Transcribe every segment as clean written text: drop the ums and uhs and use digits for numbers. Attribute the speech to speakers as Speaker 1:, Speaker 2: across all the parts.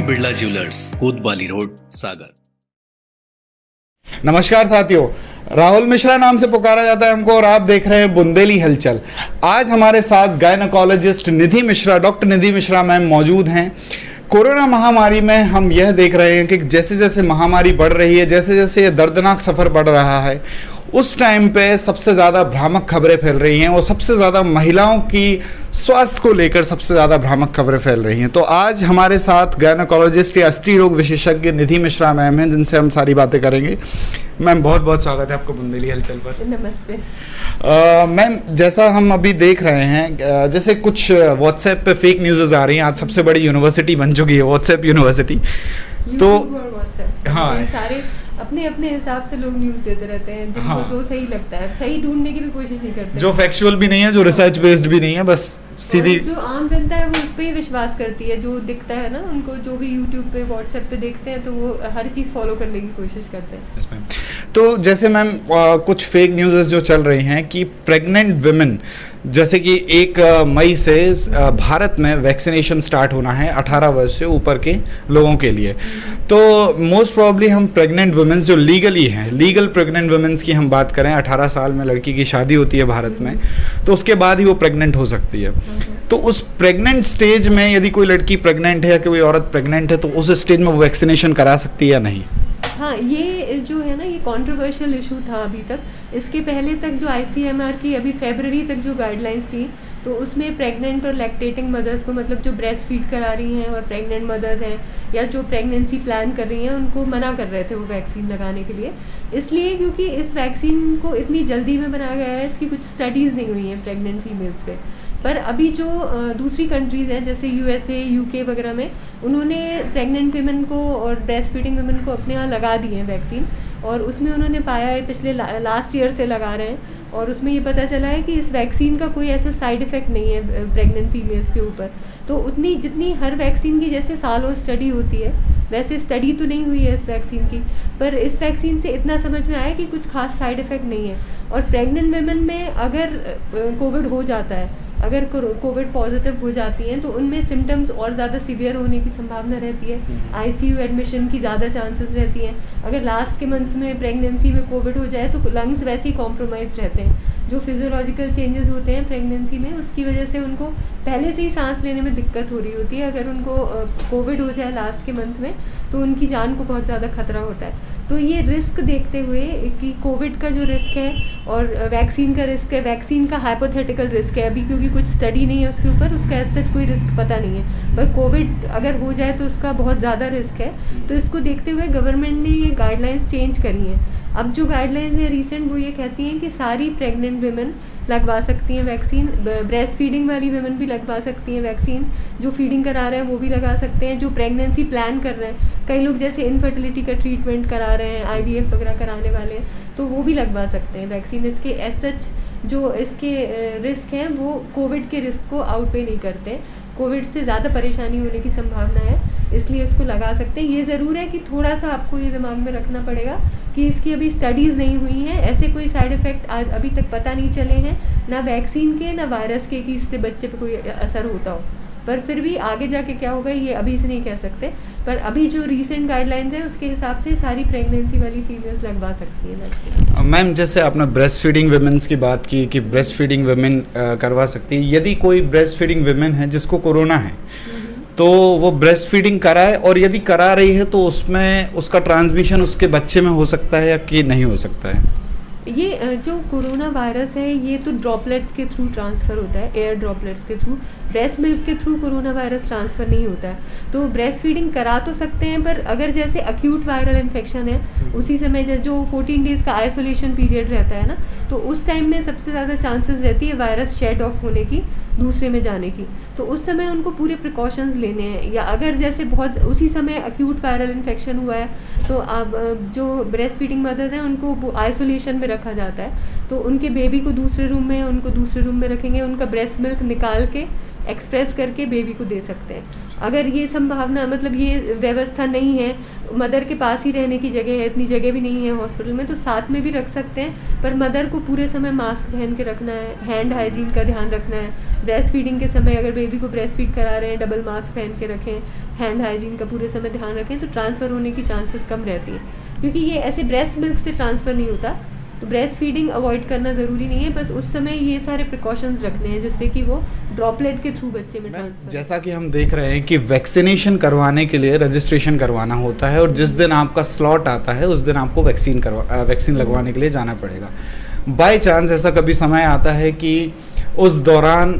Speaker 1: Birla jewellers, कोतवाली road, सागर।
Speaker 2: नमस्कार साथियों, राहुल मिश्रा नाम से पुकारा जाता है हमको और आप देख रहे हैं बुंदेली हलचल। आज हमारे साथ गायनोकोलॉजिस्ट निधि मिश्रा, डॉक्टर निधि मिश्रा मैम मौजूद हैं। कोरोना महामारी में हम यह देख रहे हैं कि जैसे जैसे महामारी बढ़ रही है, जैसे जैसे ये दर्दनाक सफ़र बढ़ रहा है, उस टाइम पे सबसे ज़्यादा भ्रामक खबरें फैल रही हैं और सबसे ज़्यादा महिलाओं की स्वास्थ्य को लेकर सबसे ज़्यादा भ्रामक खबरें फैल रही हैं। तो आज हमारे साथ गायनोकोलॉजिस्ट या स्त्री रोग विशेषज्ञ निधि मिश्रा मैम हैं, जिनसे हम सारी बातें करेंगे। मैम बहुत बहुत स्वागत है आपको बुंदेली हलचल पर।
Speaker 3: नमस्ते
Speaker 2: मैम, जैसा हम अभी देख रहे हैं, जैसे कुछ व्हाट्सएप पे फेक न्यूज़ आ रही हैं। आज सबसे बड़ी यूनिवर्सिटी बन चुकी है व्हाट्सएप यूनिवर्सिटी। तो
Speaker 3: हाँ, सारे अपने अपने हिसाब से लोग न्यूज़ देते रहते हैं, जिनको
Speaker 2: हाँ,
Speaker 3: जो सही लगता है। सही ढूंढने की भी कोशिश नहीं करते,
Speaker 2: जो फैक्चुअल भी नहीं है, जो रिसर्च बेस्ड भी नहीं है, बस सीधी
Speaker 3: जो आम जनता है वो उस पर ही विश्वास करती है। जो दिखता है ना उनको, जो भी यूट्यूब पे व्हाट्सएप पे देखते हैं, तो वो हर चीज़ फॉलो करने की कोशिश करते हैं।
Speaker 2: तो जैसे मैम कुछ फेक न्यूज़ जो चल रही हैं कि प्रेग्नेंट विमेन, जैसे कि 1 मई से भारत में वैक्सीनेशन स्टार्ट होना है 18 वर्ष से ऊपर के लोगों के लिए। तो मोस्ट प्रॉब्ली हम प्रेग्नेंट वुमेन्स जो लीगली हैं, लीगल प्रेग्नेंट वुमेन्स की हम बात करें, 18 साल में लड़की की शादी होती है भारत में, तो उसके बाद ही वो प्रेग्नेंट हो सकती है। तो उस प्रेग्नेंट स्टेज में यदि कोई लड़की प्रेग्नेंट है या कोई औरत प्रेग्नेंट है, तो उस स्टेज में वो वैक्सीनेशन करा सकती है या नहीं?
Speaker 3: हाँ, ये जो है ना, ये कंट्रोवर्शियल इशू था अभी तक। इसके पहले तक जो ICMR की अभी फरवरी तक जो गाइडलाइंस थी, तो उसमें प्रेग्नेंट और लैक्टेटिंग मदर्स को, मतलब जो ब्रेस्ट फीड करा रही हैं और प्रेग्नेंट mother's हैं या जो प्रेगनेंसी प्लान कर रही हैं, उनको मना कर रहे थे वो वैक्सीन लगाने के लिए। इसलिए क्योंकि इस वैक्सीन को इतनी जल्दी में बनाया गया है, इसकी कुछ स्टडीज़ नहीं हुई हैं प्रेग्नेंट फीमेल्स पे। पर अभी जो दूसरी कंट्रीज़ हैं, जैसे USA, UK वगैरह में, उन्होंने प्रेग्नेंट वीमेन को और ब्रेस्ट फीडिंग वीमेन को अपने यहाँ लगा दी है वैक्सीन। और उसमें उन्होंने पाया है, पिछले लास्ट ईयर से लगा रहे हैं, और उसमें ये पता चला है कि इस वैक्सीन का कोई ऐसा साइड इफ़ेक्ट नहीं है प्रेग्नेंट फीमेल्स के ऊपर। तो उतनी जितनी हर वैक्सीन की जैसे सालों स्टडी होती है, वैसे स्टडी तो नहीं हुई है इस वैक्सीन की। पर इस वैक्सीन से इतना समझ में आया कि कुछ खास साइड इफ़ेक्ट नहीं है। और प्रेग्नेंट वेमेन में अगर कोविड हो जाता है, अगर कोविड पॉजिटिव हो जाती हैं, तो उनमें सिम्टम्स और ज़्यादा सीवियर होने की संभावना रहती है। ICU एडमिशन की ज़्यादा चांसेस रहती हैं। अगर लास्ट के मंथ्स में प्रेगनेंसी में कोविड हो जाए, तो लंग्स वैसे ही कॉम्प्रोमाइज रहते हैं। जो फिजियोलॉजिकल चेंजेस होते हैं प्रेगनेंसी में, उसकी वजह से उनको पहले से ही सांस लेने में दिक्कत हो रही होती है। अगर उनको कोविड हो जाए लास्ट के मंथ में, तो उनकी जान को बहुत ज़्यादा खतरा होता है। तो ये रिस्क देखते हुए कि कोविड का जो रिस्क है और वैक्सीन का रिस्क है, वैक्सीन का हाइपोथेटिकल रिस्क है अभी, क्योंकि कुछ स्टडी नहीं है उसके ऊपर, उसका ऐसा कोई रिस्क पता नहीं है। पर कोविड अगर हो जाए तो उसका बहुत ज़्यादा रिस्क है। तो इसको देखते हुए गवर्नमेंट ने ये गाइडलाइंस चेंज करी हैं। अब जो गाइडलाइंस है रिसेंट, वो ये कहती हैं कि सारी प्रेग्नेंट विमेन लगवा सकती हैं वैक्सीन। ब्रेस्ट फीडिंग वाली विमेन भी लगवा सकती हैं वैक्सीन। जो फीडिंग करा रहे हैं वो भी लगा सकते हैं। जो प्रेगनेंसी प्लान कर रहे हैं, कई लोग जैसे इनफर्टिलिटी का ट्रीटमेंट करा रहे हैं, IVF वगैरह कराने वाले हैं, तो वो भी लगवा सकते हैं वैक्सीन। इसके एज सच जो इसके रिस्क हैं, वो कोविड के रिस्क को आउटवे नहीं करते। कोविड से ज़्यादा परेशानी होने की संभावना है, इसलिए इसको लगा सकते हैं। ये ज़रूर है कि थोड़ा सा आपको ये दिमाग में रखना पड़ेगा कि इसकी अभी स्टडीज़ नहीं हुई हैं, ऐसे कोई साइड इफ़ेक्ट अभी तक पता नहीं चले हैं, ना वैक्सीन के ना वायरस के, कि इससे बच्चे पे कोई असर होता हो। पर फिर भी आगे जाके क्या होगा ये अभी से नहीं कह सकते। पर अभी जो रीसेंट गाइडलाइंस है उसके हिसाब से सारी प्रेगनेंसी वाली फीमेल्स लगवा सकती हैं।
Speaker 2: मैम, जैसे आपने ब्रेस्ट फीडिंग वुमेन्स की बात की कि ब्रेस्ट फीडिंग वुमेन करवा सकती है। यदि कोई ब्रेस्ट फीडिंग वुमेन है जिसको कोरोना है, तो वो ब्रेस्ट फीडिंग कराए, और यदि करा रही है तो उसमें उसका ट्रांसमिशन उसके बच्चे में हो सकता है या कि नहीं हो सकता है?
Speaker 3: ये जो कोरोना वायरस है, ये तो ड्रॉपलेट्स के थ्रू ट्रांसफ़र होता है, एयर ड्रॉपलेट्स के थ्रू। ब्रेस्ट मिल्क के थ्रू कोरोना वायरस ट्रांसफ़र नहीं होता है। तो ब्रेस्ट फीडिंग करा तो सकते हैं, पर अगर जैसे एक्यूट वायरल इन्फेक्शन है, उसी समय जो 14 डेज़ का आइसोलेशन पीरियड रहता है ना, तो उस टाइम में सबसे ज़्यादा चांसेस रहती है वायरस शेड ऑफ होने की, दूसरे में जाने की। तो उस समय उनको पूरे प्रिकॉशंस लेने हैं। या अगर जैसे बहुत उसी समय एक्यूट वायरल इन्फेक्शन हुआ है, तो अब जो ब्रेस्ट फीडिंग मदर्स हैं उनको आइसोलेशन में रखा जाता है। तो उनके बेबी को दूसरे रूम में रखेंगे, उनका ब्रेस्ट मिल्क निकाल के एक्सप्रेस करके बेबी को दे सकते हैं। अगर ये संभावना मतलब ये व्यवस्था नहीं है, मदर के पास ही रहने की जगह है, इतनी जगह भी नहीं है हॉस्पिटल में, तो साथ में भी रख सकते हैं, पर मदर को पूरे समय मास्क पहन के रखना है, हैंड हाइजीन का ध्यान रखना है। ब्रेस्ट फीडिंग के समय अगर बेबी को ब्रेस्ट फीड करा रहे हैं, डबल मास्क पहन के रखें, हैंड हाइजीन का पूरे समय ध्यान रखें, तो ट्रांसफ़र होने की चांसेस कम रहती हैं, क्योंकि ये ऐसे ब्रेस्ट मिल्क से ट्रांसफ़र नहीं होता। तो ब्रेस्ट फीडिंग अवॉइड करना ज़रूरी नहीं है, बस उस समय ये सारे प्रिकॉशंस रखने हैं जिससे कि वो ड्रॉपलेट के थ्रू बच्चे में ट्रांसफर।
Speaker 2: जैसा कि हम देख रहे हैं कि वैक्सीनेशन करवाने के लिए रजिस्ट्रेशन करवाना होता है, और जिस दिन आपका स्लॉट आता है उस दिन आपको वैक्सीन लगवाने के लिए जाना पड़ेगा। बाय चांस ऐसा कभी समय आता है कि उस दौरान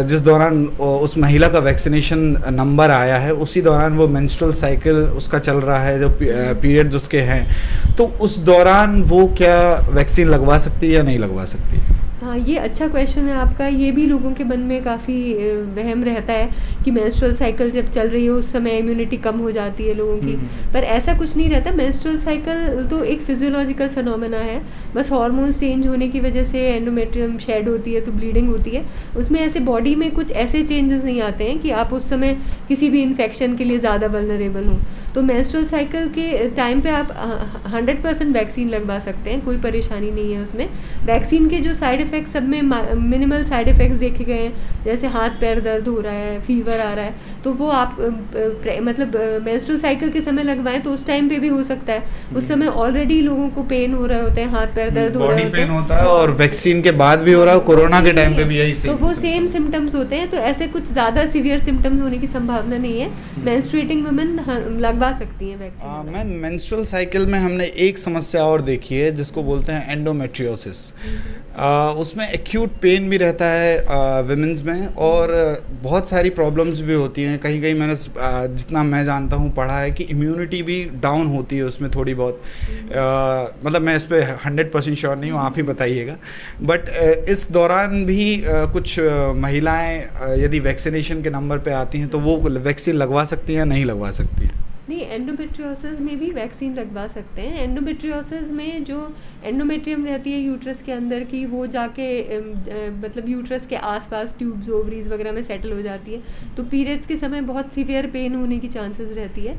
Speaker 2: जिस दौरान उस महिला का वैक्सीनेशन नंबर आया है उसी दौरान वो मेंस्ट्रुअल साइकिल उसका चल रहा है, जो पीरियड्स उसके हैं, तो उस दौरान वो क्या वैक्सीन लगवा सकती है या नहीं लगवा सकती?
Speaker 3: हाँ, ये अच्छा क्वेश्चन है आपका। ये भी लोगों के मन में काफ़ी वहम रहता है कि मेंस्ट्रुअल साइकिल जब चल रही है उस समय इम्यूनिटी कम हो जाती है लोगों की, पर ऐसा कुछ नहीं रहता। मेंस्ट्रुअल साइकिल तो एक फिजियोलॉजिकल फिनोमेना है, बस हार्मोन्स चेंज होने की वजह से एंडोमेट्रियम शेड होती है तो ब्लीडिंग होती है, उसमें ऐसे बॉडी में कुछ ऐसे चेंजेस नहीं आते हैं कि आप उस समय किसी भी इन्फेक्शन के लिए ज़्यादा वल्नरेबल हो। तो मेंस्ट्रुअल साइकिल के टाइम पे आप 100% वैक्सीन लगवा सकते हैं, कोई परेशानी नहीं है उसमें। वैक्सीन के जो साइड इफ़ेक्ट्स सब में मिनिमल साइड इफ़ेक्ट्स देखे गए हैं, जैसे हाथ पैर दर्द हो रहा है, फीवर आ रहा है, तो वो आप मतलब मेंस्ट्रुअल साइकिल के समय लगवाएं तो उस टाइम पे भी हो सकता है। उस समय ऑलरेडी लोगों को पेन हो रहे होते हैं, हाथ पैर दर्द हो रहे होते हैं,
Speaker 2: होता है, और वैक्सीन के बाद भी हो रहा है, कोरोना के टाइम पे भी यही
Speaker 3: तो वो सेम सिम्टम्स होते हैं, तो ऐसे कुछ ज़्यादा सीवियर सिम्टम्स होने की संभावना नहीं है। मेंस्ट्रुएटिंग वुमेन लगवा सकती हैं वैक्सीन।
Speaker 2: मैम, मेंस्ट्रुअल साइकिल में हमने एक समस्या और देखी है जिसको बोलते हैं एंडोमेट्रियोसिस। उसमें एक्यूट पेन भी रहता है विमेंस में, और बहुत सारी प्रॉब्लम्स भी होती हैं। कहीं कहीं मैंने जितना मैं जानता हूँ पढ़ा है कि इम्यूनिटी भी डाउन होती है उसमें थोड़ी बहुत। मतलब मैं इस पर 100% श्योर नहीं हूँ, आप ही बताइएगा। बट इस दौरान भी कुछ महिलाएं यदि वैक्सीनेशन के नंबर पे आती हैं तो वो वैक्सीन लगवा सकती हैं या नहीं लगवा सकती हैं?
Speaker 3: नहीं, एंडोमेट्रियोसिस में भी वैक्सीन लगवा सकते हैं। एंडोमेट्रियोसिस में जो एंडोमेट्रियम रहती है यूट्रस के अंदर की, वो जाके मतलब यूट्रस के आसपास ट्यूब्स ओवरीज वगैरह में सेटल हो जाती है, तो पीरियड्स के समय बहुत सीवियर पेन होने की चांसेस रहती है,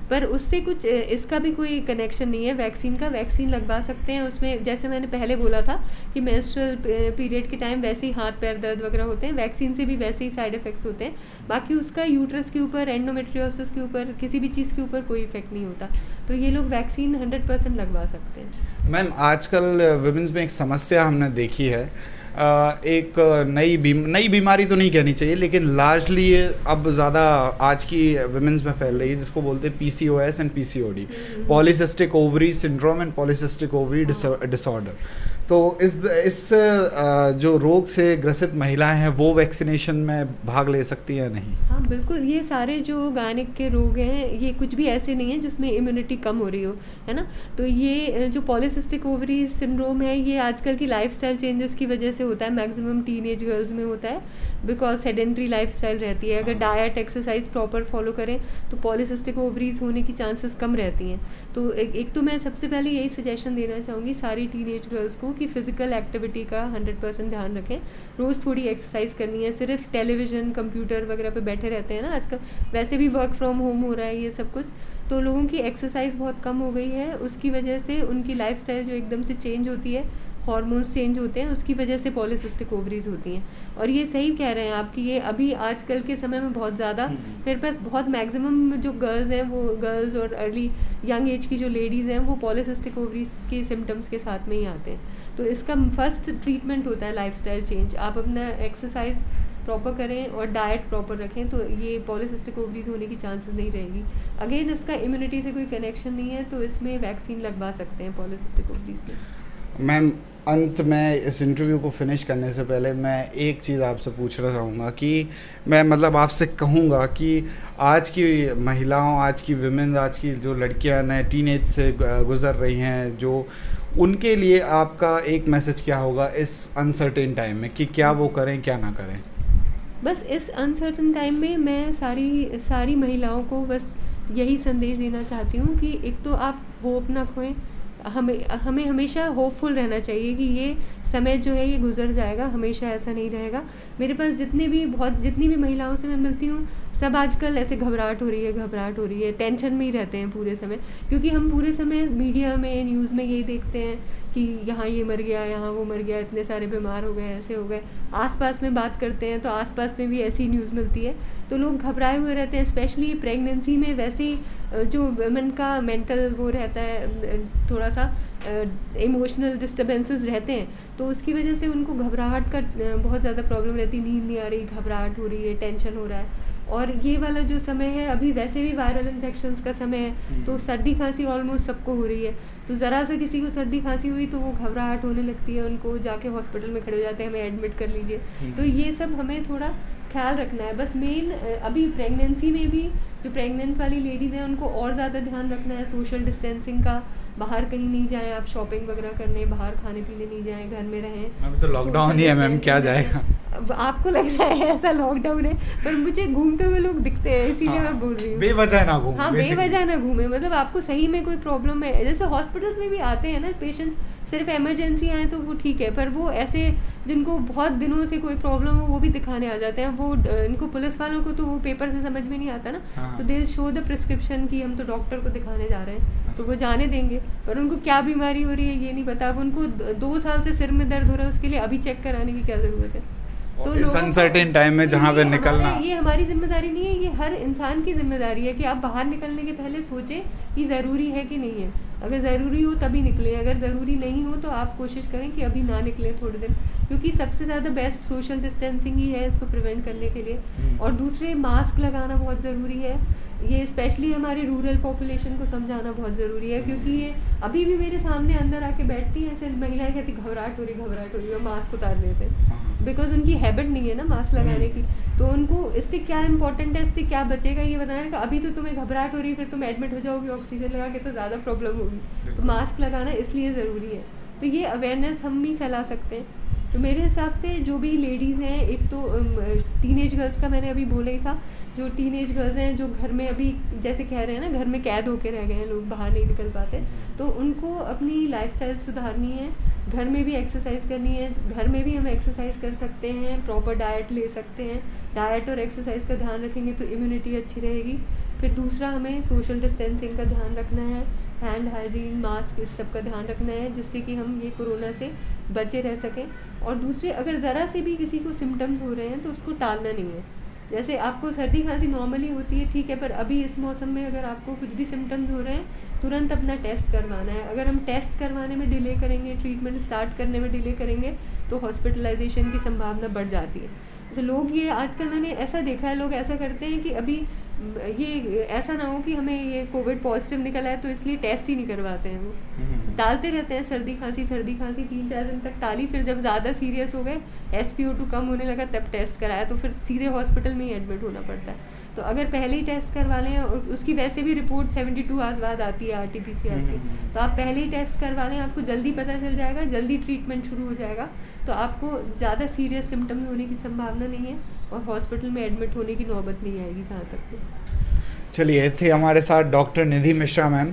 Speaker 3: पर उससे कुछ इसका भी कोई कनेक्शन नहीं है वैक्सीन का। वैक्सीन लगवा सकते हैं उसमें, जैसे मैंने पहले बोला था कि मेंस्ट्रुअल पीरियड के टाइम वैसे ही हाथ पैर दर्द वगैरह होते हैं, वैक्सीन से भी वैसे ही साइड इफ़ेक्ट्स होते हैं। बाकी उसका यूट्रस के ऊपर, एंडोमेट्रियोसिस के ऊपर, किसी भी चीज़ के ऊपर कोई इफेक्ट नहीं होता, तो ये लोग वैक्सीन 100% लगवा सकते हैं।
Speaker 2: मैम, आजकल विमेंस में एक समस्या हमने देखी है, एक नई बीमारी तो नहीं कहनी चाहिए, लेकिन लार्जली अब ज़्यादा आज की विमेंस में फैल रही है, जिसको बोलते हैं PCOS and PCOD, polycystic ovary syndrome and polycystic ovary disorder. तो इस जो रोग से ग्रसित महिलाएं हैं वो वैक्सीनेशन में भाग ले सकती हैं या नहीं?
Speaker 3: हाँ बिल्कुल, ये सारे जो गायनिक के रोग हैं ये कुछ भी ऐसे नहीं है जिसमें इम्यूनिटी कम हो रही हो, है ना। तो ये जो पॉलीसिस्टिक ओवरी सिंड्रोम है ये आजकल की लाइफस्टाइल चेंजेस की वजह से होता है, मैक्सिमम टीनेज गर्ल्स में होता है, बिकॉज सेडेंट्री लाइफस्टाइल रहती है। अगर डाइट एक्सरसाइज प्रॉपर फॉलो करें तो पॉलीसिस्टिक ओवरीज होने की चांसेस कम रहती हैं। तो एक तो मैं सबसे पहले यही सजेशन देना चाहूँगी सारी टीनेज गर्ल्स को कि फिजिकल एक्टिविटी का 100% ध्यान रखें, रोज़ थोड़ी एक्सरसाइज करनी है। सिर्फ टेलीविज़न कंप्यूटर वगैरह पे बैठे रहते हैं ना आजकल, वैसे भी वर्क फ्रॉम होम हो रहा है ये सब कुछ, तो लोगों की एक्सरसाइज बहुत कम हो गई है। उसकी वजह से उनकी लाइफस्टाइल जो एकदम से चेंज होती है, हार्मोन्स चेंज होते हैं, उसकी वजह से पॉलीसिस्टिक ओवरीज होती हैं। और ये सही कह रहे हैं आप कि ये अभी आजकल के समय में बहुत ज़्यादा, मेरे पास बहुत मैक्सिमम जो गर्ल्स हैं, वो गर्ल्स और अर्ली यंग एज की जो लेडीज़ हैं वो पॉलीसिस्टिक ओवरीज के सिम्टम्स के साथ में ही आते हैं। तो इसका फर्स्ट ट्रीटमेंट होता है लाइफस्टाइल चेंज। आप अपना एक्सरसाइज प्रॉपर करें और डाइट प्रॉपर रखें तो ये पॉलीसिस्टिक ओवरीज होने की चांसेस नहीं रहेगी। अगेन इसका इम्यूनिटी से कोई कनेक्शन नहीं है, तो इसमें वैक्सीन लगवा सकते हैं पॉलीसिस्टिक ओवरीज में।
Speaker 2: मैम, अंत में इस इंटरव्यू को फिनिश करने से पहले मैं एक चीज़ आपसे पूछना चाहूँगा कि मैं मतलब आपसे कहूँगा कि आज की महिलाओं, आज की विमेन, आज की जो लड़कियां नए टीनेज से गुज़र रही हैं, जो उनके लिए आपका एक मैसेज क्या होगा इस अनसर्टेन टाइम में कि क्या वो करें क्या ना करें?
Speaker 3: बस इस अनसर्टेन टाइम में मैं सारी महिलाओं को बस यही संदेश देना चाहती हूँ कि एक तो आप होप ना खोएं, हमें हमेशा होपफुल रहना चाहिए कि ये समय जो है ये गुजर जाएगा, हमेशा ऐसा नहीं रहेगा। मेरे पास जितनी भी महिलाओं से मैं मिलती हूँ, सब आजकल ऐसे घबराहट हो रही है, टेंशन में ही रहते हैं पूरे समय, क्योंकि हम पूरे समय मीडिया में, न्यूज़ में यही देखते हैं कि यहाँ ये मर गया, यहाँ वो मर गया, इतने सारे बीमार हो गए, ऐसे हो गए। आसपास में बात करते हैं तो आसपास में भी ऐसी न्यूज़ मिलती है, तो लोग घबराए हुए रहते हैं। स्पेशली प्रेगनेंसी में वैसे ही जो वुमेन का मेंटल वो रहता है, थोड़ा सा इमोशनल डिस्टर्बेंसेस रहते हैं, तो उसकी वजह से उनको घबराहट का बहुत ज़्यादा प्रॉब्लम रहती है, नींद नहीं आ रही, घबराहट हो रही है, टेंशन हो रहा है। और ये वाला जो समय है, अभी वैसे भी वायरल इन्फेक्शंस का समय है, तो सर्दी खांसी ऑलमोस्ट सबको हो रही है, तो ज़रा सा किसी को सर्दी खांसी हुई तो वो घबराहट होने लगती है, उनको जाके हॉस्पिटल में खड़े हो जाते हैं, हमें एडमिट कर लीजिए। तो ये सब हमें थोड़ा ख्याल रखना है। बस मेन अभी प्रेगनेंसी में भी जो प्रेग्नेंट वाली लेडीज़ हैं उनको और ज़्यादा ध्यान रखना है सोशल डिस्टेंसिंग का। बाहर कहीं नहीं जाएं आप शॉपिंग वगैरह करने, बाहर खाने पीने नहीं जाएं, घर में रहें।
Speaker 2: अभी तो लॉकडाउन ही है मैम, क्या जाएगा।
Speaker 3: अब आपको लग रहा है ऐसा लॉकडाउन है, पर मुझे घूमते हुए लोग दिखते हैं, इसीलिए मैं बोल रही हूँ
Speaker 2: बेवजह ना घूमें।
Speaker 3: हाँ, बेवजह ना घूमे, मतलब आपको सही में कोई प्रॉब्लम है, जैसे हॉस्पिटल्स में भी आते हैं ना पेशेंट्स, सिर्फ इमरजेंसी आए तो वो ठीक है, पर वो ऐसे जिनको बहुत दिनों से कोई प्रॉब्लम हो वो भी दिखाने आ जाते हैं। वो इनको पुलिस वालों को तो वो पेपर से समझ में नहीं आता ना, तो दे शो द प्रिस्क्रिप्शन कि हम तो डॉक्टर को दिखाने जा रहे हैं, तो वो जाने देंगे, पर उनको क्या बीमारी हो रही है ये नहीं पता। अब उनको 2 साल से सिर में दर्द हो रहा है, उसके लिए अभी चेक कराने की क्या ज़रूरत है।
Speaker 2: तो इस अनसर्टेन टाइम में जहाँ पे निकलना,
Speaker 3: ये हमारी जिम्मेदारी नहीं है, ये हर इंसान की जिम्मेदारी है कि आप बाहर निकलने के पहले सोचें कि ज़रूरी है कि नहीं है। अगर ज़रूरी हो तभी निकलें, अगर ज़रूरी नहीं हो तो आप कोशिश करें कि अभी ना निकलें थोड़े दिन, क्योंकि सबसे ज़्यादा बेस्ट सोशल डिस्टेंसिंग ही है इसको प्रिवेंट करने के लिए। और दूसरे मास्क लगाना बहुत ज़रूरी है, ये स्पेशली हमारे रूरल पॉपुलेशन को समझाना बहुत ज़रूरी है, क्योंकि ये अभी भी मेरे सामने अंदर आके बैठती हैं, ऐसे महिलाएं कहती घबराहट हो रही है, मास्क उतार देते हैं, बिकॉज उनकी हैबिट नहीं है ना मास्क लगाने की। तो उनको इससे क्या इंपॉर्टेंट है, इससे क्या बचेगा ये बताने का। अभी तो तुम्हें घबराहट हो रही है, फिर तुम एडमिट हो जाओगी ऑक्सीजन लगा के, तो ज़्यादा प्रॉब्लम होगी, तो मास्क लगाना इसलिए ज़रूरी है। तो ये अवेयरनेस हम नहीं फैला सकते हैं। तो मेरे हिसाब से जो भी लेडीज़ हैं, एक तो टीनेज गर्ल्स का मैंने अभी बोला ही था, जो टीनेज गर्ल्स हैं जो घर में अभी जैसे कह रहे हैं ना घर में कैद होके रह गए हैं, लोग बाहर नहीं निकल पाते, तो उनको अपनी लाइफस्टाइल सुधारनी है, घर में भी एक्सरसाइज करनी है। घर में भी हम एक्सरसाइज कर सकते हैं, प्रॉपर डाइट ले सकते हैं, डाइट और एक्सरसाइज का ध्यान रखेंगे तो इम्यूनिटी अच्छी रहेगी। फिर दूसरा हमें सोशल डिस्टेंसिंग का ध्यान रखना है, हैंड हाइजीन, मास्क, इस सब का ध्यान रखना है, जिससे कि हम ये कोरोना से बचे रह सकें। और दूसरे, अगर ज़रा से भी किसी को सिम्टम्स हो रहे हैं तो उसको टालना नहीं है। जैसे आपको सर्दी खांसी नॉर्मली होती है, ठीक है, पर अभी इस मौसम में अगर आपको कुछ भी सिम्टम्स हो रहे हैं, तुरंत अपना टेस्ट करवाना है। अगर हम टेस्ट करवाने में डिले करेंगे, ट्रीटमेंट स्टार्ट करने में डिले करेंगे, तो हॉस्पिटलाइजेशन की संभावना बढ़ जाती है। जैसे लोग ये आजकल मैंने ऐसा देखा है, लोग ऐसा करते हैं कि अभी ये ऐसा ना हो कि हमें ये कोविड पॉजिटिव निकला है तो इसलिए टेस्ट ही नहीं करवाते हैं, वो तो टालते रहते हैं। सर्दी खांसी 3-4 दिन तक टाली, फिर जब ज़्यादा सीरियस हो गए, SpO2 कम होने लगा, तब टेस्ट कराया, तो फिर सीधे हॉस्पिटल में ही एडमिट होना पड़ता है। तो अगर पहले ही टेस्ट करवा लें, और उसकी वैसे भी रिपोर्ट 72 आवर्स बाद आती है RT-PCR की, तो आप पहले ही टेस्ट करवा लें, आपको जल्दी पता चल जाएगा, जल्दी ट्रीटमेंट शुरू हो जाएगा, तो आपको ज़्यादा सीरियस सिम्टम होने की संभावना नहीं है और हॉस्पिटल में एडमिट होने की नौबत नहीं आएगी जहाँ तक।
Speaker 2: चलिए, थे हमारे साथ डॉक्टर निधि मिश्रा मैम।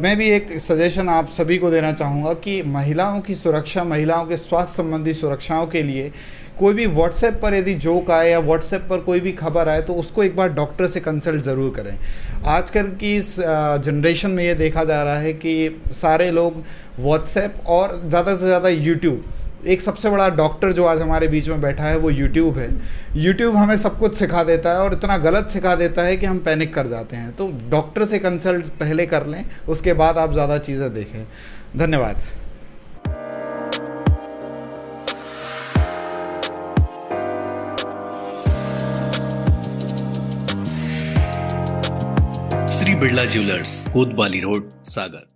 Speaker 2: मैं भी एक सजेशन आप सभी को देना चाहूँगा कि महिलाओं की सुरक्षा, महिलाओं के स्वास्थ्य संबंधी सुरक्षाओं के लिए कोई भी व्हाट्सएप पर यदि जोक आए या व्हाट्सएप पर कोई भी खबर आए तो उसको एक बार डॉक्टर से कंसल्ट ज़रूर करें। आजकल की इस जनरेशन में ये देखा जा रहा है कि सारे लोग व्हाट्सएप और ज़्यादा से ज़्यादा यूट्यूब, एक सबसे बड़ा डॉक्टर जो आज हमारे बीच में बैठा है वो यूट्यूब है। यूट्यूब हमें सब कुछ सिखा देता है और इतना गलत सिखा देता है कि हम पैनिक कर जाते हैं। तो डॉक्टर से कंसल्ट पहले कर लें, उसके बाद आप ज़्यादा चीज़ें देखें। धन्यवाद।
Speaker 1: श्री बिरला ज्वेलर्स, कोतवाली रोड, सागर।